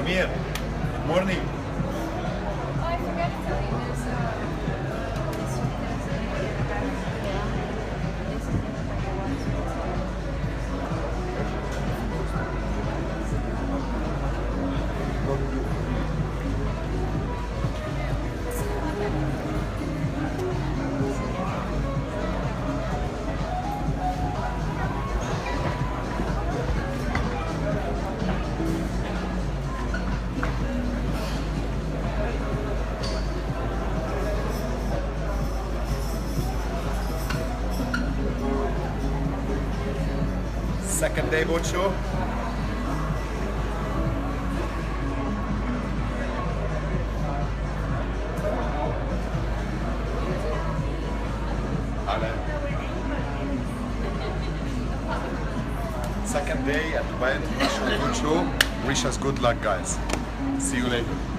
Amir, good morning. I forgot to tell you there's Second day boat show. Second day at Dubai International Boat Show. Wish us good luck, guys. See you later.